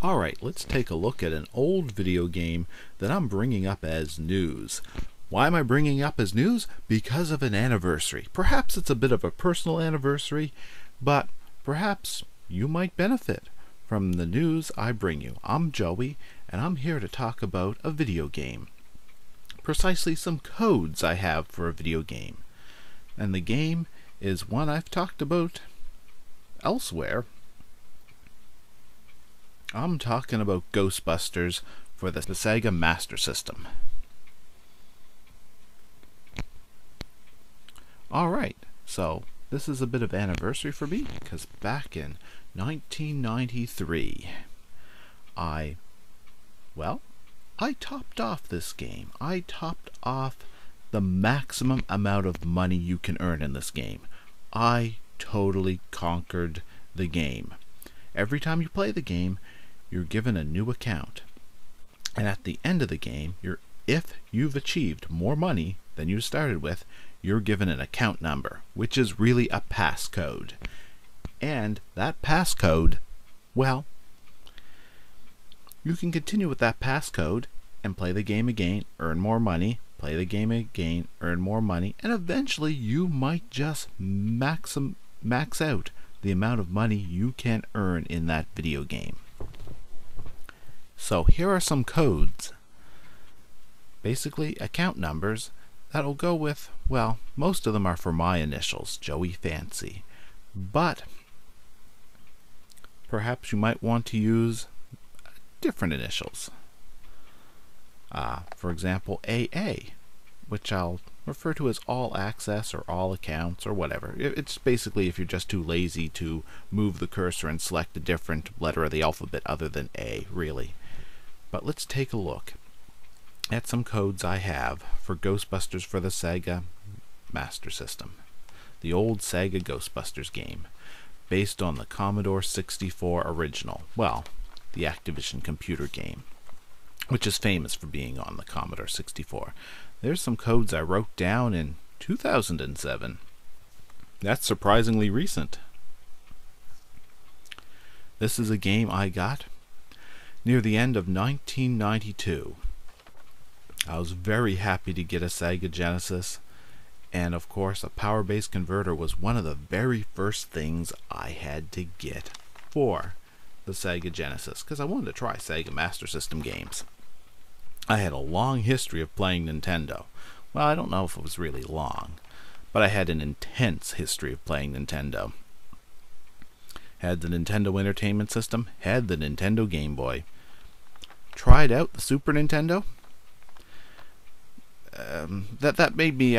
Alright, let's take a look at an old video game that I'm bringing up as news. Why am I bringing it up as news? Because of an anniversary. Perhaps it's a bit of a personal anniversary, but perhaps you might benefit from the news I bring you. I'm Joey, and I'm here to talk about a video game. Precisely some codes I have for a video game. And the game is one I've talked about elsewhere. I'm talking about Ghostbusters for the Sega Master System. Alright, so this is a bit of anniversary for me, because back in 1993, I topped off this game. I topped off the maximum amount of money you can earn in this game. I totally conquered the game. Every time you play the game, you're given a new account. And at the end of the game, if you've achieved more money than you started with, you're given an account number, which is really a passcode. And that passcode, well, you can continue with that passcode and play the game again, earn more money, play the game again, earn more money, and eventually you might just max out the amount of money you can earn in that video game. So here are some codes, basically account numbers, that'll go with, well, most of them are for my initials, Joey Fancy, but perhaps you might want to use different initials. For example, AA, which I'll refer to as all access or all accounts or whatever. It's basically if you're just too lazy to move the cursor and select a different letter of the alphabet other than A, really. But let's take a look at some codes I have for Ghostbusters for the Sega Master System. The old Sega Ghostbusters game, based on the Commodore 64 original. Well, the Activision computer game, which is famous for being on the Commodore 64. There's some codes I wrote down in 2007. That's surprisingly recent. This is a game I got near the end of 1992. I was very happy to get a Sega Genesis, and of course a power-based converter was one of the very first things I had to get for the Sega Genesis, because I wanted to try Sega Master System games. I had a long history of playing Nintendo. Well, I don't know if it was really long, but I had an intense history of playing Nintendo. Had the Nintendo Entertainment System, had the Nintendo Game Boy. Tried out the Super Nintendo. That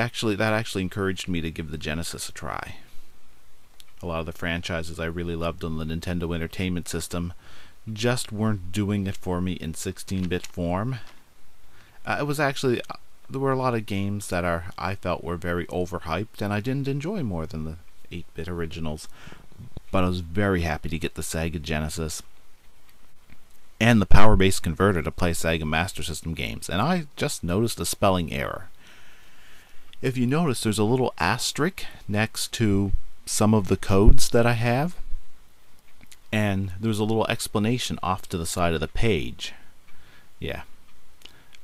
actually encouraged me to give the Genesis a try. A lot of the franchises I really loved on the Nintendo Entertainment System just weren't doing it for me in 16-bit form. There were a lot of games that I felt were very overhyped, and I didn't enjoy more than the 8-bit originals. But I was very happy to get the Sega Genesis and the power-based converter to play Sega Master System games, and I just noticed a spelling error. If you notice, there's a little asterisk next to some of the codes that I have, and there's a little explanation off to the side of the page. Yeah.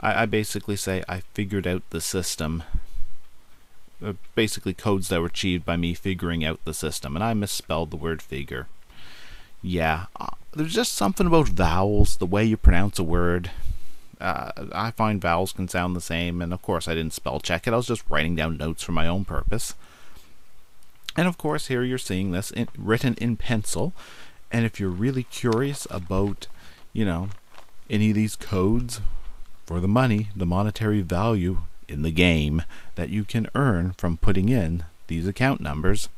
I basically say I figured out the system. Basically codes that were achieved by me figuring out the system, and I misspelled the word figure. Yeah, there's just something about vowels, the way you pronounce a word. I find vowels can sound the same, and of course I didn't spell check it. I was just writing down notes for my own purpose. And of course here you're seeing this written in pencil, and if you're really curious about, any of these codes for the money, the monetary value in the game that you can earn from putting in these account numbers,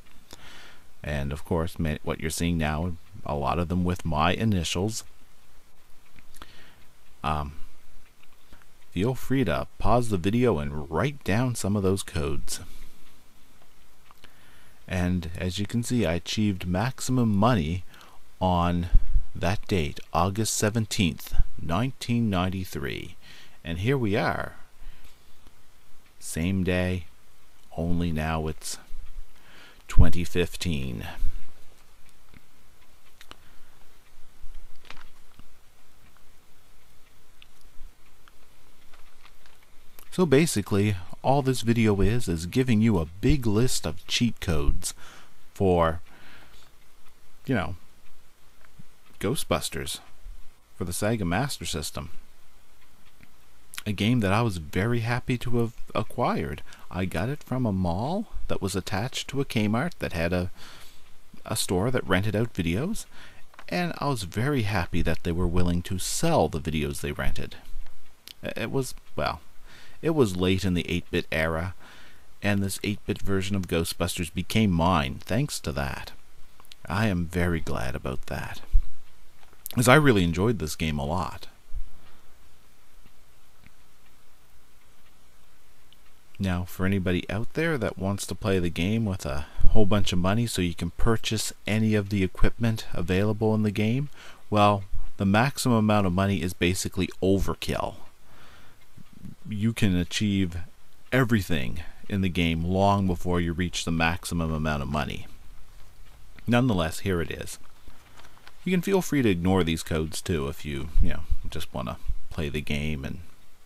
and of course what you're seeing now, a lot of them with my initials, feel free to pause the video and write down some of those codes. And as you can see, I achieved maximum money on that date, August 17th, 1993. And here we are. Same day, only now it's 2015. So basically, all this video is giving you a big list of cheat codes for, you know, Ghostbusters for the Sega Master System. A game that I was very happy to have acquired. I got it from a mall that was attached to a Kmart that had a store that rented out videos, and I was very happy that they were willing to sell the videos they rented. It was late in the 8-bit era, and this 8-bit version of Ghostbusters became mine thanks to that. I am very glad about that, as I really enjoyed this game a lot. Now, for anybody out there that wants to play the game with a whole bunch of money so you can purchase any of the equipment available in the game, well, the maximum amount of money is basically overkill. You can achieve everything in the game long before you reach the maximum amount of money. Nonetheless, here it is. You can feel free to ignore these codes too if you just want to play the game and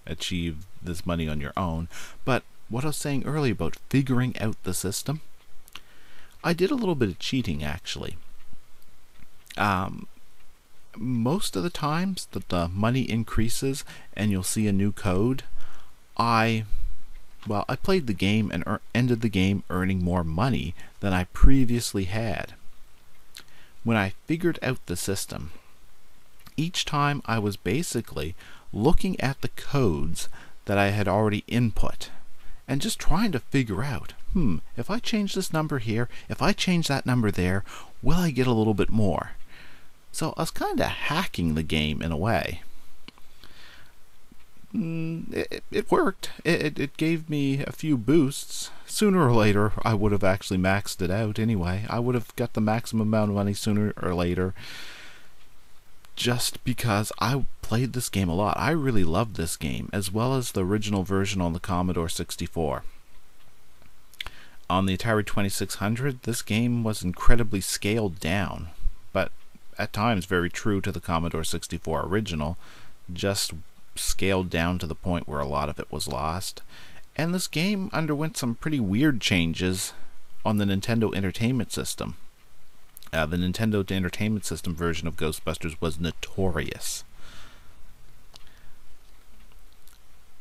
achieve this money on your own. But what I was saying earlier about figuring out the system, I did a little bit of cheating actually. Most of the times that the money increases and you'll see a new code, I played the game and ended the game earning more money than I previously had. When I figured out the system, each time I was basically looking at the codes that I had already input and just trying to figure out, if I change this number here, if I change that number there, will I get a little bit more? So I was kind of hacking the game in a way. It worked. It gave me a few boosts. Sooner or later, I would have actually maxed it out anyway. I would have got the maximum amount of money sooner or later, just because I played this game a lot. I really loved this game, as well as the original version on the Commodore 64. On the Atari 2600, this game was incredibly scaled down, but at times very true to the Commodore 64 original, just scaled down to the point where a lot of it was lost. And this game underwent some pretty weird changes on the Nintendo Entertainment System. The Nintendo Entertainment System version of Ghostbusters was notorious.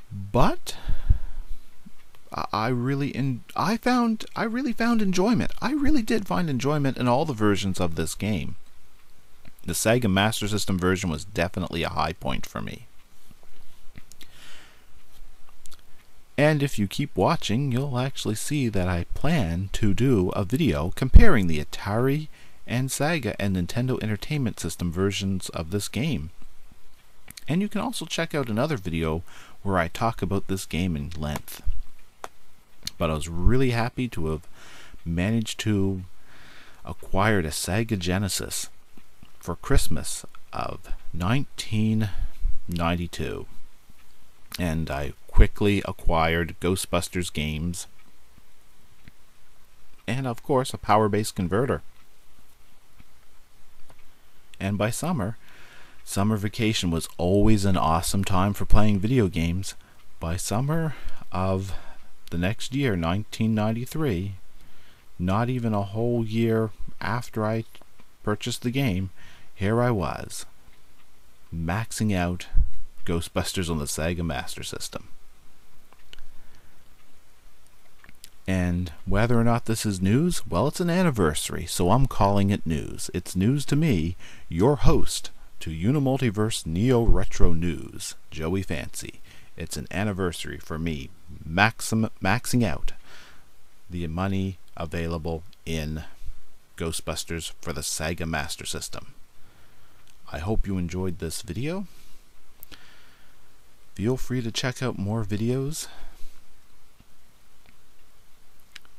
But I really found enjoyment. I really did find enjoyment in all the versions of this game. The Sega Master System version was definitely a high point for me. And if you keep watching, you'll actually see that I plan to do a video comparing the Atari and Sega and Nintendo Entertainment System versions of this game. And you can also check out another video where I talk about this game in length. But I was really happy to have managed to acquire a Sega Genesis for Christmas of 1992. And I quickly acquired Ghostbusters games and of course a power-based converter. And by summer vacation was always an awesome time for playing video games. By summer of the next year, 1993, not even a whole year after I purchased the game, here I was, maxing out Ghostbusters on the Sega Master System. And whether or not this is news, well, it's an anniversary, so I'm calling it news. It's news to me, your host to UniMultiVerse Neo Retro News, Joey Fancy. It's an anniversary for me maxing out the money available in Ghostbusters for the Sega Master System. I hope you enjoyed this video. Feel free to check out more videos.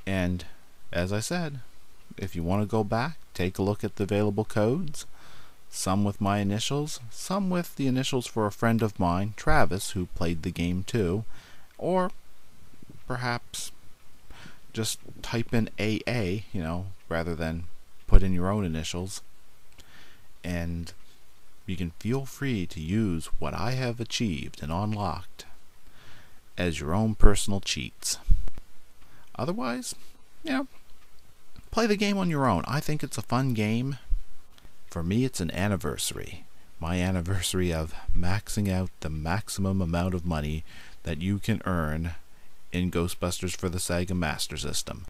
And as I said, if you want to go back, take a look at the available codes. Some with my initials, some with the initials for a friend of mine, Travis, who played the game too. Or perhaps just type in AA, rather than put in your own initials. And you can feel free to use what I have achieved and unlocked as your own personal cheats. Otherwise, play the game on your own. I think it's a fun game. For me, it's an anniversary. My anniversary of maxing out the maximum amount of money that you can earn in Ghostbusters for the Sega Master System.